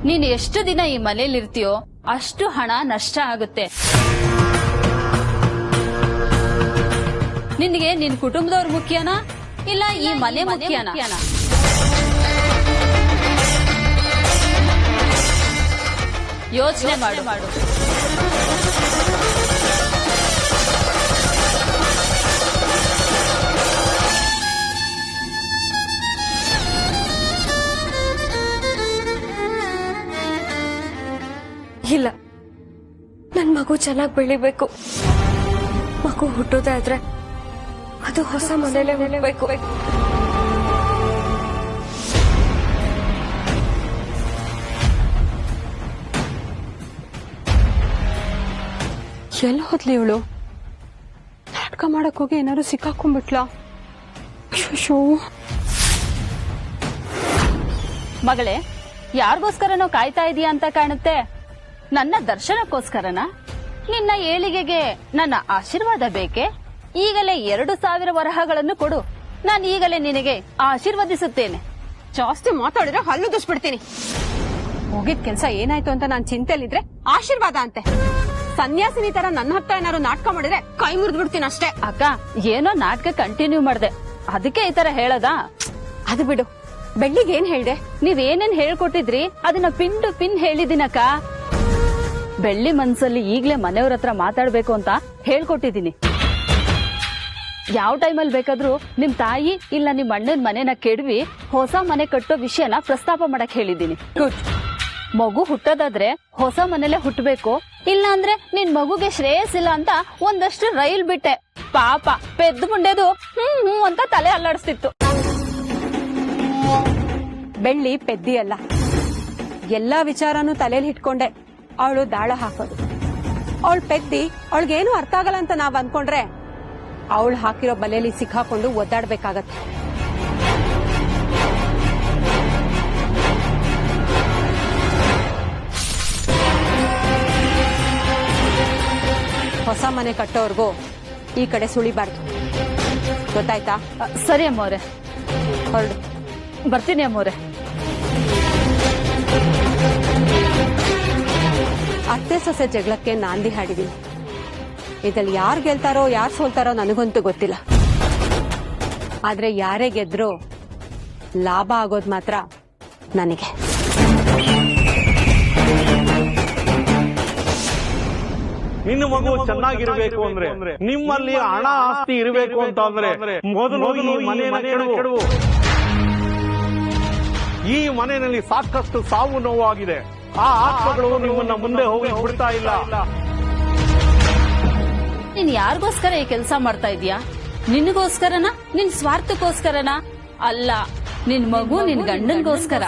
ನೀನ್ ಎಷ್ಟು ದಿನ ಈ ಮನೇಲಿ ಇರ್ತೀಯೋ ಅಷ್ಟು ಹಣ ನಷ್ಟ ಆಗುತ್ತೆ. ನಿನ್ಗೆ ನಿನ್ ಕುಟುಂಬದವ್ರು ಮುಖ್ಯನಾ ಇಲ್ಲ ಈ ಮನೆ ಮುಖ್ಯನಾ? ಯೋಚನೆ ಮಾಡು. ಇಲ್ಲ, ನನ್ ಮಗು ಚೆನ್ನಾಗಿ ಬೆಳಿಬೇಕು. ಮಗು ಹುಟ್ಟೋದೇ ಆದ್ರೆ ಅದು ಹೊಸ ಮನೇಲೆ ಹುಟ್ಟಬೇಕು. ಎಲ್ಲಿ ಹೋದ್ಲಿ ಇವಳು? ನಾಟಕ ಮಾಡಕ್ ಹೋಗಿ ಏನಾದ್ರು ಸಿಕ್ಕಾಕೊಂಡ್ಬಿಟ್ಲಾ? ಮಗಳೇ, ಯಾರಿಗೋಸ್ಕರನೋ ಕಾಯ್ತಾ ಇದೀಯಾ ಅಂತ ಕಾಣುತ್ತೆ. ನನ್ನ ದರ್ಶನಕ್ಕೋಸ್ಕರನ? ನಿನ್ನ ಏಳಿಗೆಗೆ ನನ್ನ ಆಶೀರ್ವಾದ ಬೇಕೆ? ಈಗಲೇ 2,000 ವರಹಗಳನ್ನು ಕೊಡು, ನಾನು ಈಗಲೇ ನಿನಗೆ ಆಶೀರ್ವದಿಸುತ್ತೇನೆ. ಜಾಸ್ತಿ ಮಾತಾಡಿದ್ರೆ ಹಲ್ಲು ದುಷ್ಬಿಡ್ತೀನಿ. ಹೋಗಿದ್ ಕೆಲ್ಸ ಏನಾಯ್ತು ಅಂತ ನಾನ್ ಚಿಂತೆಲಿದ್ರೆ ಆಶೀರ್ವಾದ ಅಂತೆ. ಸನ್ಯಾಸಿನಿ ತರ ನನ್ನ ಹತ್ರ ಏನಾದ್ರು ನಾಟಕ ಮಾಡಿದ್ರೆ ಕೈ ಮುರಿದು ಬಿಡ್ತೀನಿ ಅಷ್ಟೇ. ಅಕ್ಕ, ಏನೋ ನಾಟಕ ಕಂಟಿನ್ಯೂ ಮಾಡ್ದೆ, ಅದಕ್ಕೆ ಈ ತರ ಹೇಳದಾ? ಅದು ಬಿಡು, ಬೆಳ್ಳಿಗೆ ಏನ್ ಹೇಳ್ದೆ? ನೀವೇನೇನ್ ಹೇಳ್ಕೊಟ್ಟಿದ್ರಿ ಅದನ್ನ ಪಿನ್ ಟು ಪಿನ್ ಹೇಳಿದಿನಕ್ಕ. ಬೆಳ್ಳಿ ಮನ್ಸಲ್ಲಿ ಈಗ್ಲೇ ಮನೆಯವ್ರ ಹತ್ರ ಮಾತಾಡ್ಬೇಕು ಅಂತ ಹೇಳ್ಕೊಟ್ಟಿದೀನಿ. ಯಾವ ಟೈಮಲ್ಲಿ ಬೇಕಾದ್ರೂ ನಿಮ್ ತಾಯಿ ಇಲ್ಲ ನಿಮ್ ಅಣ್ಣನ ಮನೆನ ಕೆಡವಿ ಹೊಸ ಮನೆ ಕಟ್ಟೋ ವಿಷಯನ ಪ್ರಸ್ತಾಪ ಮಾಡಕ್ ಹೇಳಿದೀನಿ. ಗುಡ್. ಮಗು ಹುಟ್ಟೋದಾದ್ರೆ ಹೊಸ ಮನೇಲೆ ಹುಟ್ಟಬೇಕು, ಇಲ್ಲ ಅಂದ್ರೆ ನಿನ್ ಮಗುಗೆ ಶ್ರೇಯಸ್ಸಿಲ್ಲ ಅಂತ ಒಂದಷ್ಟು ರೈಲ್ ಬಿಟ್ಟೆ. ಪಾಪ ಪೆದ್ದು ಮುಂಡೆದು ಹ್ಮ್ ಅಂತ ತಲೆ ಅಲ್ಲಾಡಿಸ್ತಿತ್ತು. ಬೆಳ್ಳಿ ಪೆದ್ದಿ ಅಲ್ಲ, ಎಲ್ಲಾ ವಿಚಾರನೂ ತಲೆಯಲ್ಲಿ ಇಟ್ಕೊಂಡೆ ಅವಳು ದಾಳ ಹಾಕೋದು. ಅವಳು ಪೆದ್ದಿ, ಅವಳಿಗೇನು ಅರ್ಥ ಆಗಲ್ಲ ಅಂತ ನಾವ್ ಅನ್ಕೊಂಡ್ರೆ ಅವಳು ಹಾಕಿರೋ ಬಲೆಯಲ್ಲಿ ಸಿಕ್ಕಾಕೊಂಡು ಒದ್ದಾಡ್ಬೇಕಾಗತ್ತೆ. ಹೊಸ ಮನೆ ಕಟ್ಟೋರ್ಗೂ ಈ ಕಡೆ ಸುಳಿಬಾರ್ದು, ಗೊತ್ತಾಯ್ತಾ? ಸರಿ ಅಮ್ಮವ್ರೆ, ಹೊರಡು. ಬರ್ತೀನಿ ಅಮ್ಮವ್ರೆ. ಅತ್ತೆ ಸೊಸೆ ಜಗಳಕ್ಕೆ ನಾಂದಿ ಹಾಡಿದೀನಿ. ಇದ್ರಲ್ಲಿ ಯಾರು ಗೆಲ್ತಾರೋ ಯಾರು ಸೋಲ್ತಾರೋ ನನಗಂತೂ ಗೊತ್ತಿಲ್ಲ. ಆದ್ರೆ ಯಾರೇ ಗೆದ್ರೂ ಲಾಭ ಆಗೋದ್ ಮಾತ್ರ ನನಗೆ. ನಿನ್ನ ಮಗು ಚೆನ್ನಾಗಿರ್ಬೇಕು ಅಂದ್ರೆ, ನಿಮ್ಮಲ್ಲಿ ಹಣ ಆಸ್ತಿ ಇರಬೇಕು ಅಂತ ಅಂದ್ರೆ ಮೊದಲು ಈ ಮನೆಯನ್ನು ಕೆಡವು. ಈ ಮನೆಯಲ್ಲಿ ಸಾಕಷ್ಟು ಸಾವು ನೋವಾಗಿದೆ. ಆ ಆತ್ಮಗಳು ನಿಮ್ಮನ್ನ ಮುಂದೆ ಹೋಗಿ ಬಿಡ್ತಾ ಇಲ್ಲ. ನೀನ್ ಯಾರಿಗೋಸ್ಕರ ಈ ಕೆಲಸ ಮಾಡ್ತಾ ಇದೀಯಾ? ನಿನಗೋಸ್ಕರನಾ? ನಿನ್ ಸ್ವಾರ್ಥಕ್ಕೋಸ್ಕರನಾ? ಅಲ್ಲ, ನಿನ್ ಮಗು ನಿನ್ ಗಂಡನ್ಗೋಸ್ಕರ.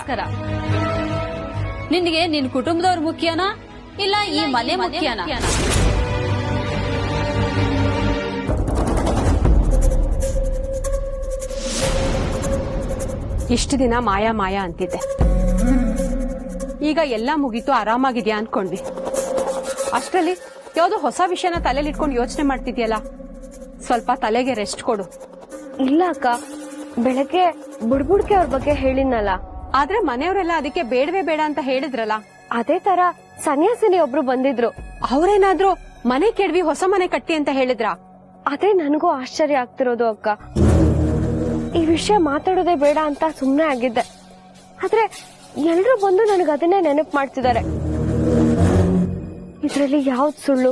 ನಿನ್ಗೆ ನಿನ್ ಕುಟುಂಬದವ್ರು ಮುಖ್ಯನಾ ಇಲ್ಲ ಈ ಮನೆ ಮುಖ್ಯನಾ? ಇಷ್ಟು ದಿನ ಮಾಯಾ ಮಾಯಾ ಅಂತಿದ್ದೆ, ಈಗ ಎಲ್ಲ ಮುಗೀತು, ಆರಾಮಾಗಿದ್ಯಾ ಅನ್ಕೊಂಡ್ವಿ. ಅಷ್ಟರಲ್ಲಿ ಯಾವ್ದೋ ಹೊಸ ವಿಷಯನ ತಲೆಯಲ್ಲಿ ಇಟ್ಕೊಂಡು ಯೋಚನೆ ಮಾಡ್ತಿದ್ಯಲ್ಲ, ಸ್ವಲ್ಪ ತಲೆಗೆ ರೆಸ್ಟ್ ಕೊಡು. ಇಲ್ಲ ಅಕ್ಕ, ಬೆಳಗ್ಗೆ ಬುಡ್ಬುಡ್ಕೆ ಅವ್ರ ಬಗ್ಗೆ ಹೇಳಿದ್ನಲ್ಲ. ಆದ್ರೆ ಮನೆಯವರೆಲ್ಲ ಅದಕ್ಕೆ ಬೇಡವೇ ಬೇಡ ಅಂತ ಹೇಳಿದ್ರಲ್ಲ. ಅದೇ ತರ ಸನ್ಯಾಸಿನಿ ಒಬ್ರು ಬಂದಿದ್ರು. ಅವ್ರೇನಾದ್ರೂ ಮನೆ ಕೆಡವಿ ಹೊಸ ಮನೆ ಕಟ್ಟಿ ಅಂತ ಹೇಳಿದ್ರ? ಅದೇ ನನಗೂ ಆಶ್ಚರ್ಯ ಆಗ್ತಿರೋದು ಅಕ್ಕ. ಈ ವಿಷಯ ಮಾತಾಡೋದೇ ಬೇಡ ಅಂತ ಸುಮ್ನೆ ಆಗಿದ್ದೆ. ಆದ್ರೆ ಎಲ್ರು ಬಂದು ನನಗೆ ಅದನ್ನೇ ನೆನಪು ಮಾಡ್ತಿದ್ದಾರೆ. ಇದ್ರಲ್ಲಿ ಯಾವ್ದ್ ಸುಳ್ಳು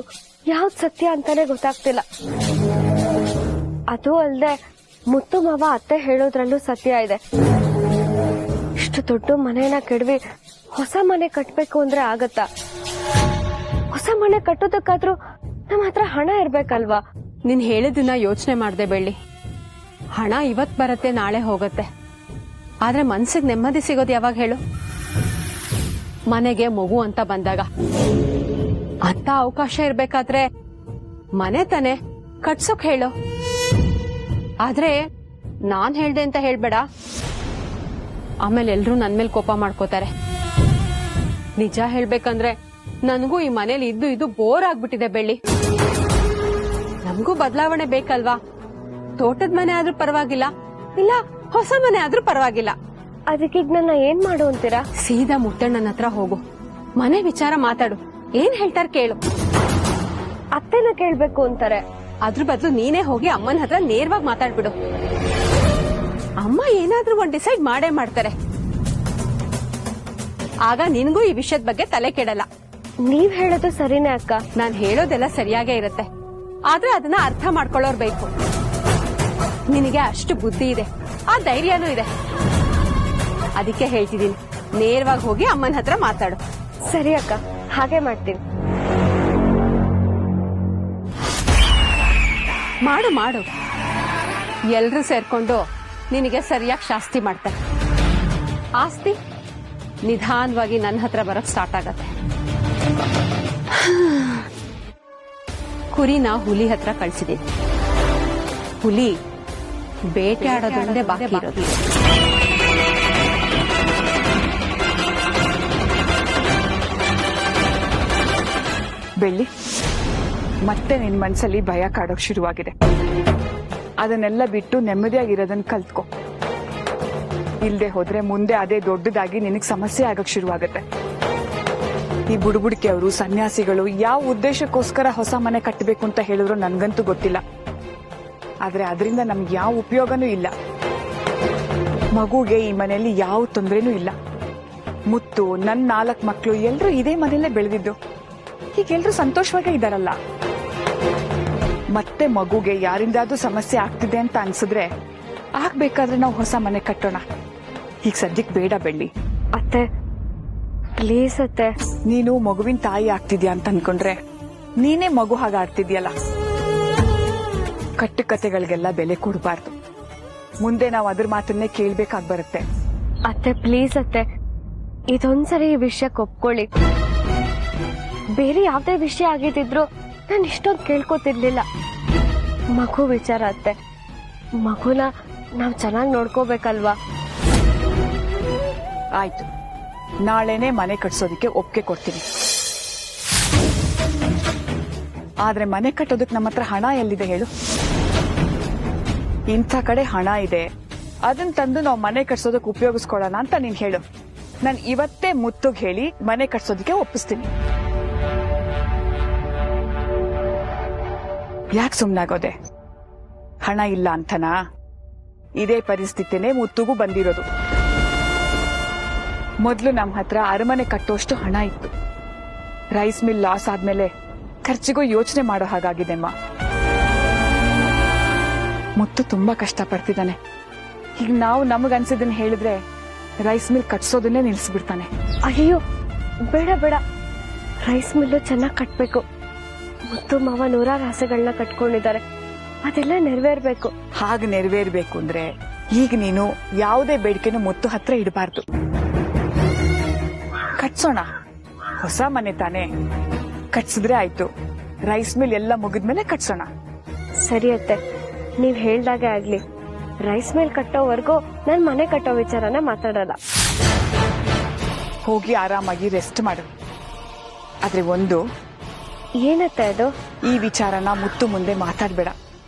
ಯಾವ್ದ್ ಸತ್ಯ ಅಂತಾನೆ ಗೊತ್ತಾಗ್ತಿಲ್ಲ. ಅದು ಅಲ್ದೆ ಮುತ್ತು ಮಾವ ಅತ್ತೆ ಹೇಳೋದ್ರಲ್ಲೂ ಸತ್ಯ ಇದೆ. ಇಷ್ಟು ದೊಡ್ಡ ಮನೆನ ಕೆಡವಿ ಹೊಸ ಮನೆ ಕಟ್ಬೇಕು ಅಂದ್ರೆ ಆಗತ್ತಾ? ಹೊಸ ಮನೆ ಕಟ್ಟೋದಕ್ಕಾದ್ರೂ ನಮ್ಮ ಹತ್ರ ಹಣ ಇರ್ಬೇಕಲ್ವಾ? ನೀನ್ ಹೇಳಿದ್ದನ್ನ ಯೋಚನೆ ಮಾಡ್ದೆ ಬೆಳ್ಳಿ. ಹಣ ಇವತ್ ಬರತ್ತೆ, ನಾಳೆ ಹೋಗತ್ತೆ. ಆದ್ರೆ ಮನ್ಸಿಗೆ ನೆಮ್ಮದಿ ಸಿಗೋದು ಯಾವಾಗ ಹೇಳು? ಮನೆಗೆ ಮಗು ಅಂತ ಬಂದಾಗ. ಅಂತ ಅವಕಾಶ ಇರ್ಬೇಕಾದ್ರೆ ಮನೆ ತಾನೆ ಕಟ್ಸೋಕ್ ಹೇಳು. ಆದ್ರೆ ನಾನ್ ಹೇಳ್ದೆ ಅಂತ ಹೇಳ್ಬೇಡ, ಆಮೇಲೆ ಎಲ್ರೂ ನನ್ ಮೇಲೆ ಕೋಪ ಮಾಡ್ಕೋತಾರೆ. ನಿಜ ಹೇಳ್ಬೇಕಂದ್ರೆ ನನಗೂ ಈ ಮನೇಲಿ ಇದ್ದು ಬೋರ್ ಆಗ್ಬಿಟ್ಟಿದೆ ಬೆಳ್ಳಿ. ನಮಗೂ ಬದಲಾವಣೆ ಬೇಕಲ್ವಾ? ತೋಟದ ಮನೆ ಆದ್ರೂ ಪರವಾಗಿಲ್ಲ, ಇಲ್ಲ ಹೊಸ ಮನೆ ಆದ್ರೂ ಪರವಾಗಿಲ್ಲ. ಅದಕ್ಕೀಗ ನನ್ನ ಏನ್ ಮಾಡು ಅಂತೀರಾ? ಸೀದಾ ಮುತ್ತಣ್ಣನ ಹತ್ರ ಹೋಗು, ಮನೆ ವಿಚಾರ ಮಾತಾಡು, ಏನ್ ಹೇಳ್ತಾರ ಕೇಳು. ಅತ್ತೆನ ಕೇಳ್ಬೇಕು ಅಂತಾರೆ. ಅದ್ರ ಬದಲು ನೀನೇ ಹೋಗಿ ಅಮ್ಮನ ಹತ್ರ ನೇರವಾಗಿ ಮಾತಾಡ್ಬಿಡು. ಅಮ್ಮ ಏನಾದ್ರೂ ಒಂದ್ ಡಿಸೈಡ್ ಮಾಡೇ ಮಾಡ್ತಾರೆ. ಆಗ ನಿನ್ಗೂ ಈ ವಿಷಯದ ಬಗ್ಗೆ ತಲೆ ಕೆಡಲ್ಲ. ನೀವ್ ಹೇಳೋದು ಸರಿನೇ ಅಕ್ಕ. ನಾನ್ ಹೇಳೋದೆಲ್ಲ ಸರಿಯಾಗೇ ಇರುತ್ತೆ, ಆದ್ರೆ ಅದನ್ನ ಅರ್ಥ ಮಾಡ್ಕೊಳ್ಳೋರ್ ಬೇಕು. ನಿನಗೆ ಅಷ್ಟು ಬುದ್ಧಿ ಇದೆ, ಆ ಧೈರ್ಯನೂ ಇದೆ. ಅದಕ್ಕೆ ಹೇಳ್ತಿದ್ದೀನಿ, ನೇರವಾಗಿ ಹೋಗಿ ಅಮ್ಮನ ಹತ್ರ ಮಾತಾಡು. ಸರಿ ಅಕ್ಕ, ಹಾಗೆ ಮಾಡ್ತೀನಿ. ಮಾಡು ಮಾಡು, ಎಲ್ರೂ ಸೇರ್ಕೊಂಡು ನಿನಗೆ ಸರಿಯಾಗಿ ಶಾಸ್ತಿ ಮಾಡ್ತಾರೆ. ಆಸ್ತಿ ನಿಧಾನವಾಗಿ ನನ್ನ ಹತ್ರ ಬರಕ್ ಸ್ಟಾರ್ಟ್ ಆಗತ್ತೆ. ಕುರಿನ ಹುಲಿ ಹತ್ರ ಕಳ್ಸಿದೀನಿ. ಹುಲಿ ಬೇಟೆ ಆಡೋದ್ರೊಂದೇ ಬಾಕಿ ಇರೋದು. ಬೆಳ್ಳಿ, ಮತ್ತೆ ನಿನ್ ಮನ್ಸಲ್ಲಿ ಭಯ ಕಾಡೋಕ್ ಶುರುವಾಗಿದೆ. ಅದನ್ನೆಲ್ಲ ಬಿಟ್ಟು ನೆಮ್ಮದಿಯಾಗಿರೋದನ್ನ ಕಲ್ತ್ಕೊ. ಇಲ್ದೆ ಹೋದ್ರೆ ಮುಂದೆ ಅದೇ ದೊಡ್ಡದಾಗಿ ನಿನಗ್ ಸಮಸ್ಯೆ ಆಗಕ್ ಶುರುವಾಗತ್ತೆ. ಈ ಬುಡುಬುಡಿಕೆಯವರು, ಸನ್ಯಾಸಿಗಳು ಯಾವ ಉದ್ದೇಶಕ್ಕೋಸ್ಕರ ಹೊಸ ಮನೆ ಕಟ್ಟಬೇಕು ಅಂತ ಹೇಳಿದ್ರು ನನ್ಗಂತೂ ಗೊತ್ತಿಲ್ಲ. ಆದ್ರೆ ಅದರಿಂದ ನಮ್ಗೆ ಯಾವ ಉಪಯೋಗನೂ ಇಲ್ಲ. ಮಗುಗೆ ಈ ಮನೆಯಲ್ಲಿ ಯಾವ ತೊಂದ್ರೆನೂ ಇಲ್ಲ. ಮುತ್ತು, ನನ್ 4 ಮಕ್ಕಳು ಎಲ್ರೂ ಇದೇ ಮನೆಯಲ್ಲೇ ಬೆಳೆದಿದ್ದು. ಈಗ ಎಲ್ರೂ ಸಂತೋಷವಾಗೇ ಇದ್ದಾರಲ್ಲ. ಮತ್ತೆ ಮಗುಗೆ ಯಾರಿಂದಾದ್ರೂ ಸಮಸ್ಯೆ ಆಗ್ತಿದೆ ಅಂತ ಅನ್ಸಿದ್ರೆ ಆಗ್ಬೇಕಾದ್ರೆ ನಾವು ಹೊಸ ಮನೆ ಕಟ್ಟೋಣ. ಈಗ ಸದ್ಯಕ್ಕೆ ಬೇಡ ಬೆಳ್ಳಿ. ಅತ್ತೆ ಪ್ಲೀಸ್ ಅತ್ತೆ. ನೀನು ಮಗುವಿನ ತಾಯಿ ಆಗ್ತಿದ್ಯಾ ಅಂತ ಅನ್ಕೊಂಡ್ರೆ ನೀನೇ ಮಗು ಹಾಗೆ ಆಡ್ತಿದ್ಯಲ್ಲ. ಕಟ್ಟುಕತೆಗಳಿಗೆಲ್ಲ ಬೆಲೆ ಕೊಡಬಾರ್ದು. ಮುಂದೆ ನಾವು ಅದ್ರ ಮಾತನ್ನೇ ಕೇಳ್ಬೇಕಾಗ್ ಬರುತ್ತೆ. ಅತ್ತೆ ಪ್ಲೀಸ್ ಅತ್ತೆ, ಇದೊಂದ್ಸರಿ ಈ ವಿಷಯಕ್ಕೆ ಒಪ್ಕೊಳ್ಳಿ. ಬೇರೆ ಯಾವ್ದೇ ವಿಷಯ ಆಗಿದ್ರು ನಾನು ಇಷ್ಟೊಂದು ಕೇಳ್ಕೊತಿರ್ಲಿಲ್ಲ. ಮಗು ವಿಚಾರ ಅತ್ತೆ, ಮಗುನ ನಾವ್ ಚೆನ್ನಾಗಿ ನೋಡ್ಕೋಬೇಕಲ್ವಾ? ಆಯ್ತು, ನಾಳೆನೆ ಮನೆ ಕಟ್ಸೋದಕ್ಕೆ ಒಪ್ಪಿಗೆ ಕೊಡ್ತೀನಿ. ಆದ್ರೆ ಮನೆ ಕಟ್ಟೋದಕ್ಕೆ ನಮ್ಮ ಹತ್ರ ಹಣ ಎಲ್ಲಿದೆ ಹೇಳು? ಇಂಥ ಕಡೆ ಹಣ ಇದೆ, ಅದನ್ನ ತಂದು ನಾವು ಮನೆ ಕಟ್ಸೋದಕ್ಕೆ ಉಪಯೋಗಿಸ್ಕೊಳ್ಳೋಣ ಅಂತ ನೀನ್ ಹೇಳು. ನಾನು ಇವತ್ತೇ ಮುತ್ತುಗ್ ಹೇಳಿ ಮನೆ ಕಟ್ಸೋದಕ್ಕೆ ಒಪ್ಪಿಸ್ತೀನಿ. ಯಾಕೆ ಸುಮ್ನಾಗೋದೆ? ಹಣ ಇಲ್ಲ ಅಂತನಾ? ಇದೇ ಪರಿಸ್ಥಿತಿನೇ ಮುತ್ತುಗೂ ಬಂದಿರೋದು. ಮೊದ್ಲು ನಮ್ಮ ಹತ್ರ ಅರಮನೆ ಕಟ್ಟೋಷ್ಟು ಹಣ ಇತ್ತು. ರೈಸ್ ಮಿಲ್ ಲಾಸ್ ಆದ್ಮೇಲೆ ಖರ್ಚಿಗೂ ಯೋಚನೆ ಮಾಡೋ ಹಾಗಾಗಿದೆಮ್ಮ. ಮುತ್ತು ತುಂಬಾ ಕಷ್ಟ ಪಡ್ತಿದ್ದಾನೆ. ಈಗ ನಾವು ನಮಗನ್ಸಿದ್ದನ್ನ ಹೇಳಿದ್ರೆ ರೈಸ್ ಮಿಲ್ ಕಟ್ಸೋದನ್ನೇ ನಿಲ್ಸ್ಬಿಡ್ತಾನೆ. ಅಯ್ಯೋ ಬೇಡ ಬೇಡ, ರೈಸ್ ಮಿಲ್ಲು ಚೆನ್ನಾಗಿ ಕಟ್ಬೇಕು. ಮುತ್ತು ಮಾವ 100 ಆಸೆಗಳನ್ನ ಕಟ್ಕೊಂಡಿದ್ದಾರೆ, ಅದೆಲ್ಲ ನೆರವೇರ್ಬೇಕು. ಹಾಗೆ ನೆರವೇರ್ಬೇಕು ಅಂದ್ರೆ ಈಗ ನೀನು ಯಾವುದೇ ಬೇಡಿಕೆನೂ ಮುತ್ತು ಹತ್ರ ಇಡಬಾರ್ದು. ಕಟ್ಸೋಣ, ಹೊಸ ಮನೆ ತಾನೆ, ಕಟ್ಸಿದ್ರೆ ಆಯ್ತು. ರೈಸ್ ಮಿಲ್ ಎಲ್ಲ ಮುಗಿದ್ಮೇಲೆ ಕಟ್ಸೋಣ. ಸರಿ ಅತ್ತೆ, ನೀವ್ ಹೇಳ್ದಾಗೆ ಆಗ್ಲಿ. ರೈಸ್ ಮಿಲ್ ಕಟ್ಟೋವರೆಗೂ ನನ್ ಮನೆ ಕಟ್ಟೋ ವಿಚಾರನ ಮಾತಾಡಲ್ಲ. ಹೋಗಿ ಆರಾಮಾಗಿ ರೆಸ್ಟ್ ಮಾಡು. ಆದ್ರೆ ಒಂದು, ಏನತ್ತೆ ಅದು? ಈ ವಿಚಾರನ ಮುತ್ತು ಮುಂದೆ ಮಾತಾಡ್ಬೇಡ.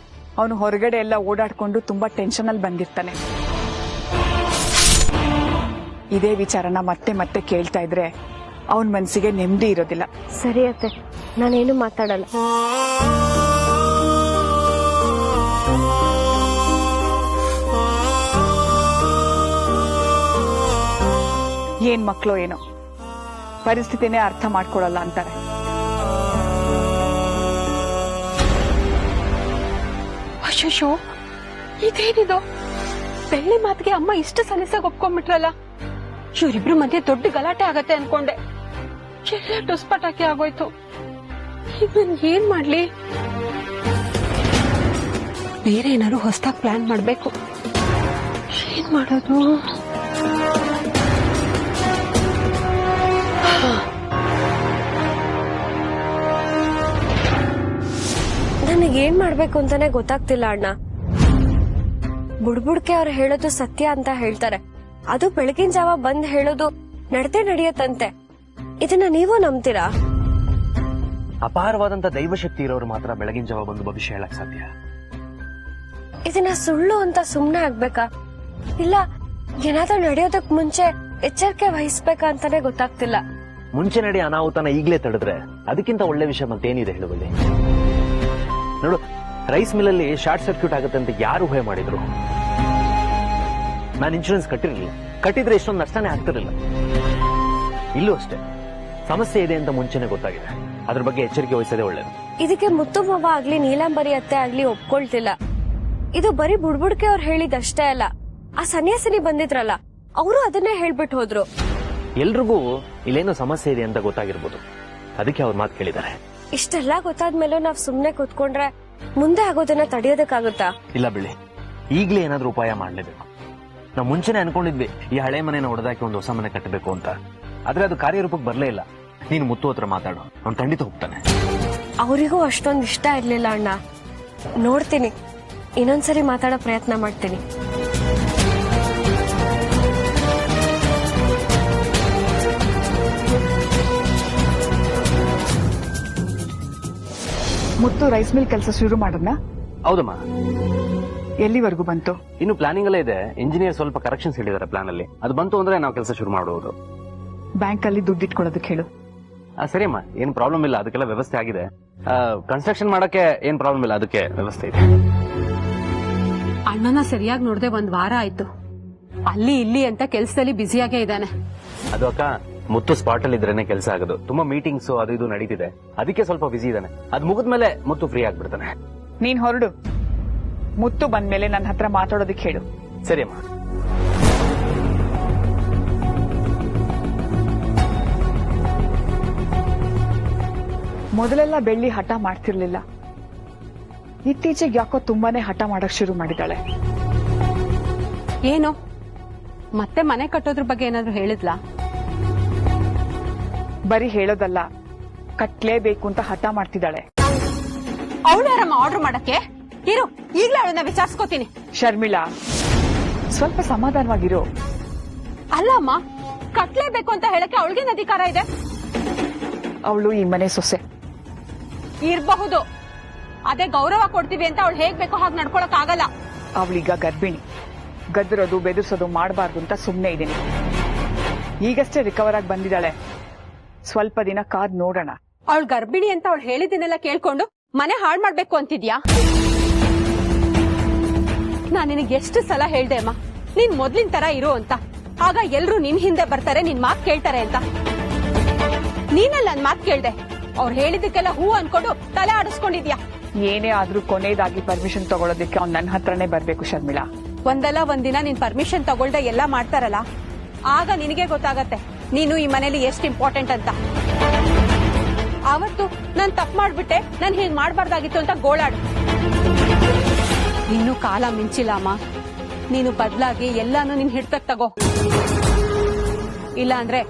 ಅವನು ಹೊರಗಡೆ ಎಲ್ಲ ಓಡಾಡ್ಕೊಂಡು ತುಂಬಾ ಟೆನ್ಷನ್ ಅಲ್ಲಿ ಬಂದಿರ್ತಾನೆ. ಇದೇ ವಿಚಾರನ ಮತ್ತೆ ಮತ್ತೆ ಕೇಳ್ತಾ ಇದ್ರೆ ಅವನ ಮನ್ಸಿಗೆ ನೆಮ್ಮದಿ ಇರೋದಿಲ್ಲ. ಸರಿ ಅತ್ತೆ, ನಾನೇನು ಮಾತಾಡಲ್ಲ. ಏನ್ ಮಕ್ಳೋ ಏನೋ, ಪರಿಸ್ಥಿತಿನೇ ಅರ್ಥ ಮಾಡ್ಕೊಳಲ್ಲ ಅಂತಾರೆ. ಅಶೋಶೋ, ಇದೇನಿದು? ಬೆಳ್ಳಿ ಮಾತಿಗೆ ಅಮ್ಮ ಇಷ್ಟು ಸಲೀಸಾಗಿ ಒಪ್ಕೊಂಡ್ಬಿಟ್ರಲ್ಲ. ಇವರಿಬ್ರು ಮಧ್ಯೆ ದೊಡ್ಡ ಗಲಾಟೆ ಆಗತ್ತೆ ಅನ್ಕೊಂಡೆ. ಎಲ್ಲ ಟುಸ್ಪಟಾಕಿ ಆಗೋಯ್ತು. ಈಗ ನನ್ ಏನ್ ಮಾಡ್ಲಿ? ಬೇರೆ ಏನಾದ್ರು ಹೊಸದಾಗಿ ಪ್ಲಾನ್ ಮಾಡ್ಬೇಕು. ಏನ್ ಮಾಡೋದು? ನನಗೇನ್ ಮಾಡ್ಬೇಕು ಅಂತಾನೆ ಗೊತ್ತಾಗ್ತಿಲ್ಲ ಅಣ್ಣ. ಬುಡ್ಬುಡ್ಕೆ ಅವ್ರು ಹೇಳೋದು ಸತ್ಯ ಅಂತ ಹೇಳ್ತಾರೆ. ಅದು ಬೆಳಗಿನ ಜಾವ ಬಂದ್ ಹೇಳೋದು ನಡತೆ ನಡೆಯತ್ತಂತೆ. ಇದನ್ನ ನೀವು ನಂಬ್ತೀರಾ? ಅಪಾರವಾದಂತ ದೈವಶಕ್ತಿ ಇರೋರು ಮಾತ್ರ ಬೆಳಗಿನ ಜಾವ ಬಂದು ಭವಿಷ್ಯ ಹೇಳಕ್ ಸಾಧ್ಯ. ಇದನ್ನ ಸುಳ್ಳು ಅಂತ ಸುಮ್ನೆ ಆಗ್ಬೇಕಾ? ಇಲ್ಲ ಏನಾದ್ರೂ ನಡೆಯೋದಕ್ ಮುಂಚೆ ಎಚ್ಚರಿಕೆ ವಹಿಸ್ಬೇಕಂತಾನೆ ಗೊತ್ತಾಗ್ತಿಲ್ಲ. ಮುಂಚೆ ನಡಿ ಅನಾಹುತನ ಈಗ್ಲೇ ತಡೆದ್ರೆ ಅದಕ್ಕಿಂತ ಒಳ್ಳೆ ವಿಷಯ ಮತ್ತೇನಿದೆ ಹೇಳುವಲ್ಲಿ. ನೋಡು, ರೈಸ್ ಮಿಲ್ ಅಲ್ಲಿ ಶಾರ್ಟ್ ಸರ್ಕ್ಯೂಟ್ ಆಗುತ್ತೆ ಅಂತ ಯಾರು ಊಹೆ ಮಾಡಿದ್ರು? ನಾನು ಇನ್ಶೂರೆನ್ಸ್ ಕಟ್ಟಿದ್ರೆ ಇಷ್ಟೊಂದು ನಷ್ಟನೇ ಆಗ್ತಿರ್ಲಿಲ್ಲ. ಇಲ್ಲೂ ಅಷ್ಟೇ, ಸಮಸ್ಯೆ ಇದೆ ಅಂತ ಮುಂಚೆನೆ ಗೊತ್ತಾಗಿದೆ. ಅದ್ರ ಬಗ್ಗೆ ಎಚ್ಚರಿಕೆ ವಹಿಸೋದೇ ಒಳ್ಳೇದು. ಇದಕ್ಕೆ ಮುತ್ತು ಮಾವ ಆಗ್ಲಿ ನೀಲಾಂಬರಿ ಅತ್ತೆ ಆಗ್ಲಿ ಒಪ್ಕೊಳ್ತಿಲ್ಲ. ಇದು ಬರೀ ಬುಡ್ಬುಡ್ಕೆ ಅವ್ರು ಹೇಳಿದಷ್ಟೇ ಅಲ್ಲ, ಆ ಸನ್ಯಾಸಿನಿ ಬಂದಿದ್ರಲ್ಲ ಅವರು ಅದನ್ನೇ ಹೇಳ್ಬಿಟ್ಟು ಹೋದ್ರು. ಎಲ್ರಿಗೂ ಇಲ್ಲೇನೋ ಸಮಸ್ಯೆ ಇದೆ ಅಂತ ಗೊತ್ತಾಗಿರ್ಬೋದು, ಅದಕ್ಕೆ ಅವ್ರ ಮಾತು ಕೇಳಿದ್ದಾರೆ. ಇಷ್ಟೆಲ್ಲಾ ಗೊತ್ತಾದ್ಮೇಲೂ ನಾವ್ ಸುಮ್ನೆ ಕೂತ್ಕೊಂಡ್ರೆ ಮುಂದೆ ಆಗೋದನ್ನ ತಡೆಯೋದಕ್ಕಾಗುತ್ತಾ? ಇಲ್ಲ ಬಿಳಿ, ಈಗ್ಲೇ ಏನಾದ್ರೂ ಉಪಾಯ ಮಾಡ್ಲೇಬೇಕು. ನಾವು ಮುಂಚೆನೆ ಅನ್ಕೊಂಡಿದ್ವಿ ಈ ಹಳೆ ಮನೆನ ಹೊಡೆದಾಕಿ ಒಂದು ಹೊಸ ಮನೆ ಕಟ್ಟಬೇಕು ಅಂತ. ಆದ್ರೆ ಅದು ಕಾರ್ಯರೂಪಕ್ಕೆ ಬರ್ಲೇ ಇಲ್ಲ. ನೀನು ಮುತ್ತು ಹತ್ರ ಮಾತಾಡು, ಅವ್ನು ಖಂಡಿತ ಹೋಗ್ತಾನೆ. ಅವರಿಗೂ ಅಷ್ಟೊಂದು ಇಷ್ಟ ಇರ್ಲಿಲ್ಲ ಅಣ್ಣ. ನೋಡ್ತೀನಿ, ಇನ್ನೊಂದ್ಸರಿ ಮಾತಾಡೋ ಪ್ರಯತ್ನ ಮಾಡ್ತೀನಿ. ಮುತ್ತು ರೈಸ್ ಮಿಲ್ ಕೆಲಸ ಶುರು ಮಾಡೋಣ. ಹೌದಮ್ಮ, ಎಲ್ಲಿವರೆಗೂ ಬಂತು? ಇನ್ನು ಪ್ಲಾನಿಂಗ್ ಅಲ್ಲೇ ಇದೆ. ಇಂಜಿನಿಯರ್ ಸ್ವಲ್ಪ ಕರೆಕ್ಷನ್ಸ್ ಹೇಳಿದ್ದಾರೆ ಪ್ಲಾನ್ ಅಲ್ಲಿ. ಅದು ಬಂತು ಅಂದ್ರೆ ನಾವು ಕೆಲಸ ಶುರು ಮಾಡುವುದು. ಬ್ಯಾಂಕ್ ಅಲ್ಲಿ ದುಡ್ಡು ಇಟ್ಕೊಳ್ಳೋದಕ್ಕೆ ಹೇಳು. ಸರಿ ಅಮ್ಮ, ಏನ್ ಪ್ರಾಬ್ಲಮ್ ಇಲ್ಲ, ಅದಕ್ಕೆಲ್ಲ ವ್ಯವಸ್ಥೆ ಆಗಿದೆ. ಕನ್ಸ್ಟ್ರಕ್ಷನ್ ಮಾಡಕ್ಕೆ ಏನ್ ಪ್ರಾಬ್ಲಮ್ ಇಲ್ಲ, ಅದಕ್ಕೆ ವ್ಯವಸ್ಥೆ ಇದೆ. ಅಣ್ಣನ ಸರಿಯಾಗಿ ನೋಡ್ದೆ 1 ವಾರ ಆಯ್ತು. ಅಲ್ಲಿ ಇಲ್ಲಿ ಅಂತ ಕೆಲ್ಸದಲ್ಲಿ ಬ್ಯುಸಿಯಾಗೇ ಇದ್ದಾನೆ. ಅದು ಅಕ್ಕ, ಮುತ್ತು ಸ್ಪಾಟ್ ಅಲ್ಲಿ ಇದ್ರೇನೆ ಕೆಲಸ ಆಗೋದು. ತುಂಬಾ ಮೀಟಿಂಗ್ಸ್ ಅದು ಇದು ನಡೀತಿದೆ, ಅದಕ್ಕೆ ಸ್ವಲ್ಪ ಬಿಸಿ ಇದ್ದಾನೆ. ಅದ್ ಮುಗಿದ್ಮೇಲೆ ಮುತ್ತು ಫ್ರೀ ಆಗ್ಬಿಡ್ತಾನೆ. ನೀನ್ ಹೊರಡು, ಮುತ್ತು ಬಂದ್ಮೇಲೆ ನನ್ನ ಹತ್ರ ಮಾತಾಡೋದಕ್ಕೆ ಹೇಳು. ಸರಿ ಅಮ್ಮ. ಮೊದಲೆಲ್ಲ ಬೆಳ್ಳಿ ಹಠ ಮಾಡ್ತಿರ್ಲಿಲ್ಲ, ಇತ್ತೀಚೆಗೆ ಯಾಕೋ ತುಂಬಾನೇ ಹಠ ಮಾಡಕ್ ಶುರು ಮಾಡಿದಾಳೆ. ಏನು ಮತ್ತೆ ಮನೆ ಕಟ್ಟೋದ್ರ ಬಗ್ಗೆ ಏನಾದ್ರು ಹೇಳಿದ್ಲಾ? ಬರೀ ಹೇಳೋದಲ್ಲ, ಕಟ್ಲೇಬೇಕು ಅಂತ ಹಠ ಮಾಡ್ತಿದ್ದಾಳೆ. ಅವಳು ಯಾರಮ್ಮ ಆರ್ಡರ್ ಮಾಡಕ್ಕೆ? ಇರು, ಈಗ್ಲೇ ಅವಳನ್ನ ವಿಚಾರಿಸ್ಕೋತೀನಿ. ಶರ್ಮಿಳಾ, ಸ್ವಲ್ಪ ಸಮಾಧಾನವಾಗಿರು. ಅಲ್ಲ ಅಮ್ಮ, ಕಟ್ಲೇಬೇಕು ಅಂತ ಹೇಳಕ್ಕೆ ಅವಳಿಗೇನ್ ಅಧಿಕಾರ ಇದೆ? ಅವಳು ಈ ಮನೆ ಸೊಸೆ. ಇರಬಹುದು, ಅದೇ ಗೌರವ ಕೊಡ್ತೀವಿ ಅಂತ ಅವಳು ಹೇಗ್ ಬೇಕೋ ಹಾಗೆ ನಡ್ಕೊಳಕ್ ಆಗಲ್ಲ. ಅವಳೀಗ ಗರ್ಭಿಣಿ, ಗದ್ರೋದು ಬೆದರ್ಸೋದು ಮಾಡಬಾರ್ದು ಅಂತ ಸುಮ್ನೆ ಇದ್ದೀನಿ. ಈಗಷ್ಟೇ ರಿಕವರ್ ಆಗಿ ಬಂದಿದ್ದಾಳೆ, ಸ್ವಲ್ಪ ದಿನ ಕಾದ್ ನೋಡೋಣ. ಅವಳು ಗರ್ಭಿಣಿ ಅಂತ ಅವಳು ಹೇಳಿದ್ದನ್ನೆಲ್ಲ ಕೇಳ್ಕೊಂಡು ಮನೆ ಹಾಳು ಮಾಡ್ಬೇಕು ಅಂತಿದ್ಯಾ? ನಾನ್ ನಿನಗೆ ಎಷ್ಟು ಸಲ ಹೇಳ್ದೆ ಅಮ್ಮ, ನೀನ್ ಮೊದ್ಲಿನ ತರ ಇರು ಅಂತ. ಆಗ ಎಲ್ರು ನಿನ್ ಹಿಂದೆ ಬರ್ತಾರೆ, ನಿನ್ ಮಾತ್ ಕೇಳ್ತಾರೆ ಅಂತ. ನೀನಲ್ಲ ನನ್ ಮಾತ್ ಕೇಳ್ದೆ, ಅವ್ರು ಹೇಳಿದಕ್ಕೆಲ್ಲ ಹೂ ಅನ್ಕೊಂಡು ತಲೆ ಆಡಿಸ್ಕೊಂಡಿದ್ಯಾ. ಏನೇ ಆದ್ರೂ ಕೊನೆಯದಾಗಿ ಪರ್ಮಿಷನ್ ತಗೊಳ್ಳೋದಕ್ಕೆ ಅವ್ನು ನನ್ನ ಹತ್ರನೇ ಬರ್ಬೇಕು ಶರ್ಮಿಳಾ. ಒಂದಲ್ಲ ಒಂದಿನ ನೀನ್ ಪರ್ಮಿಷನ್ ತಗೊಳ್ದೆ ಎಲ್ಲಾ ಮಾಡ್ತಾರಲ್ಲ, ಆಗ ನಿನಗೆ ಗೊತ್ತಾಗತ್ತೆ ನೀನು ಈ ಮನೇಲಿ ಎಷ್ಟು ಇಂಪಾರ್ಟೆಂಟ್ ಅಂತ. ಅವತ್ತು ನಾನ್ ತಪ್ಪು ಮಾಡ್ಬಿಟ್ಟೆ, ನಾನ್ ಹೀಗ್ ಮಾಡ್ಬಾರ್ದಾಗಿತ್ತು ಅಂತ ಗೋಳಾಡು. ಇನ್ನು ಕಾಲ ಮಿಂಚಿಲ್ಲ ಅಮ್ಮ, ನೀನು ಬದ್ಲಾಗಿ ಎಲ್ಲಾನು ನಿನ್ ಹಿಡ್ತಕ್ ತಗೋ. ಇಲ್ಲ ಅಂದ್ರೆ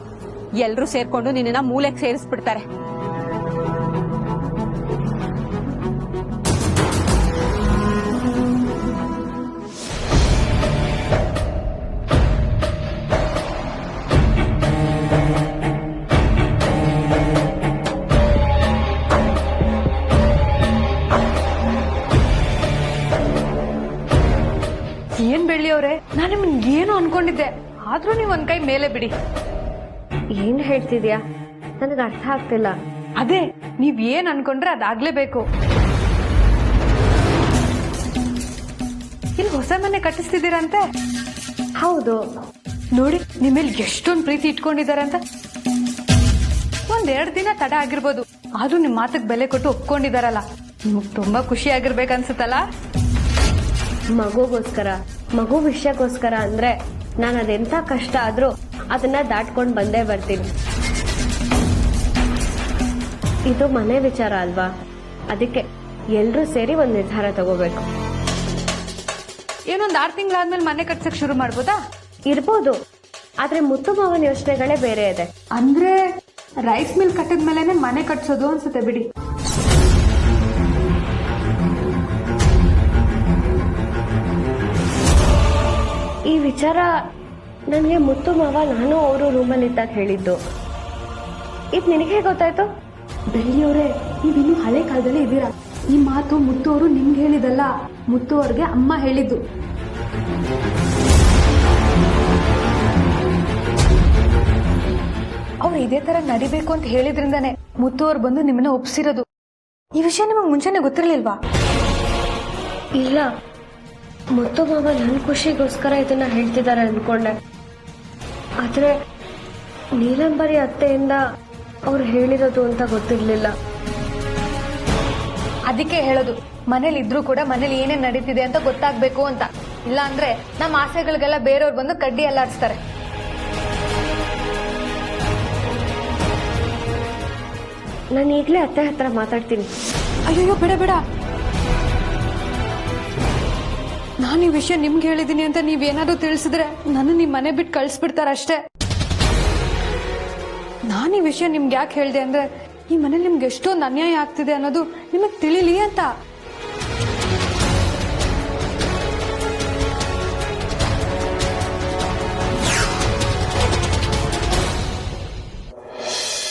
ಎಲ್ರೂ ಸೇರ್ಕೊಂಡು ನಿನ್ನ ಮೂಲೆಗೆ ಸೇರಿಸ್ಬಿಡ್ತಾರೆ. ಏನ್ ಬೆಳ್ಳಿಯವ್ರೆ, ನಾನು ನಿಮ್ಮನ್ ಏನು ಅನ್ಕೊಂಡಿದ್ದೆ, ಆದ್ರೂ ನೀವ್ ಒಂದ್ ಕೈ ಮೇಲೆ ಬಿಡಿ. ಏನ್ ಹೇಳ್ತಿದ್ಯಾ? ನನಗೆ ಅರ್ಥ ಆಗ್ತಿಲ್ಲ. ಅದೇ ನೀವ್ ಏನ್ ಅನ್ಕೊಂಡ್ರೆ ಅದಾಗ್ಲೇಬೇಕು. ಇಲ್ಲಿ ಹೊಸ ಮನೆ ಕಟ್ಟಿಸ್ತಿದ್ದೀರಂತೆ? ಹೌದು. ನೋಡಿ ನಿಮ್ಮೇಲೆ ಎಷ್ಟೊಂದು ಪ್ರೀತಿ ಇಟ್ಕೊಂಡಿದಾರಂತ. 1-2 ದಿನ ತಡ ಆಗಿರ್ಬೋದು, ಆದ್ರೂ ನಿಮ್ ಮಾತಕ್ ಬೆಲೆ ಕೊಟ್ಟು ಒಪ್ಕೊಂಡಿದಾರಲ್ಲ, ನಿಮಗ್ ತುಂಬಾ ಖುಷಿ ಆಗಿರ್ಬೇಕನ್ಸುತ್ತಲ್ಲ. ಮಗುಗೋಸ್ಕರ, ಮಗು ವಿಷಯಕ್ಕೋಸ್ಕರ ಅಂದ್ರೆ ನಾನು ಅದೆಂತ ಕಷ್ಟ ಆದ್ರೂ ಅದನ್ನ ದಾಟ್ಕೊಂಡ್ ಬಂದೇ ಬರ್ತೀನಿ. ಇದು ಮನೆ ವಿಚಾರ ಅಲ್ವಾ, ಅದಕ್ಕೆ ಎಲ್ರೂ ಸೇರಿ ಒಂದ್ ನಿರ್ಧಾರ ತಗೋಬೇಕು. ಏನೊಂದ್ 6 ತಿಂಗಳಾದ್ಮೇಲೆ ಮನೆ ಕಟ್ಸಕ್ ಶುರು ಮಾಡ್ಬೋದಾ? ಇರ್ಬೋದು, ಆದ್ರೆ ಮುತ್ತು ಮಾವನ ಯೋಚನೆಗಳೇ ಬೇರೆ ಇದೆ. ಅಂದ್ರೆ ರೈಸ್ ಮಿಲ್ ಕಟ್ಟಿದ್ಮೇಲೆನೆ ಮನೆ ಕಟ್ಸೋದು ಅನ್ಸುತ್ತೆ ಬಿಡಿ. ಈ ವಿಚಾರ ನನಗೆ ಮುತ್ತು ಮಾವ ನಾನು ಅವರು ರೂಮಲ್ಲಿ ಇದ್ದಾಗ ಹೇಳಿದ್ದು. ಇದು ನಿನಗೆ ಗೊತ್ತಾಯ್ತು? ಬೆಳ್ಳಿಯವರೇ, ನೀವಿನ್ನು ಹಳೆ ಕಾಲದಲ್ಲಿ ಇದ್ದೀರಾ. ಈ ಮಾತು ಮುತ್ತು ಅವರು ನಿಮ್ಗೆ ಹೇಳಿದಲ್ಲ, ಮುತ್ತು ಅವ್ರಿಗೆ ಅಮ್ಮ ಹೇಳಿದ್ದು. ಅವ್ರು ಇದೇ ತರ ನಡಿಬೇಕು ಅಂತ ಹೇಳಿದ್ರಿಂದಾನೆ ಮುತ್ತು ಅವ್ರು ಬಂದು ನಿಮ್ಮನ್ನ ಒಪ್ಸಿರೋದು. ಈ ವಿಷಯ ನಿಮಗೆ ಮುಂಚೆನೆ ಗೊತ್ತಿರ್ಲಿಲ್ವಾ? ಇಲ್ಲ, ಮುತ್ತು ಮಾವ ನನ್ನ ಖುಷಿಗೋಸ್ಕರ ಇದನ್ನ ಹೇಳ್ತಿದ್ದಾರೆ ಅನ್ಕೊಂಡೆ. ಆದ್ರೆ ನೀಲಂಬರಿ ಅತ್ತೆಯಿಂದ ಅವ್ರು ಹೇಳಿರೋದು ಅಂತ ಗೊತ್ತಿರ್ಲಿಲ್ಲ. ಅದಕ್ಕೆ ಹೇಳೋದು, ಮನೇಲಿ ಇದ್ರೂ ಕೂಡ ಮನೇಲಿ ಏನೇನ್ ನಡೀತಿದೆ ಅಂತ ಗೊತ್ತಾಗ್ಬೇಕು ಅಂತ. ಇಲ್ಲ ಅಂದ್ರೆ ನಮ್ಮ ಆಸೆಗಳಿಗೆಲ್ಲ ಬೇರೆಯವ್ರು ಬಂದು ಕಡ್ಡಿ ಅಲ್ಲಾಡಿಸ್ತಾರೆ. ನಾನು ಈಗಲೇ ಅತ್ತೆ ಹತ್ರ ಮಾತಾಡ್ತೀನಿ. ಅಯ್ಯೋ ಬೇಡ ಬೇಡ, ನಾನು ಈ ವಿಷಯ ನಿಮ್ಗೆ ಹೇಳಿದೀನಿ ಅಂತ ನೀವೇನಾದ್ರೂ ತಿಳಿಸಿದ್ರೆ ನನ್ನ ನಿಮ್ ಮನೆ ಬಿಟ್ಟು ಕಳ್ಸ್ಬಿಡ್ತಾರ ಅಷ್ಟೇ. ನಾನು ಈ ವಿಷಯ ನಿಮ್ಗೆ ಯಾಕೆ ಹೇಳ್ದೆ ಅಂದ್ರೆ ಈ ಮನೇಲಿ ನಿಮ್ಗೆ ಎಷ್ಟೊಂದು ಅನ್ಯಾಯ ಆಗ್ತಿದೆ ಅನ್ನೋದು ನಿಮಗ್ ತಿಳಿಲಿ ಅಂತ.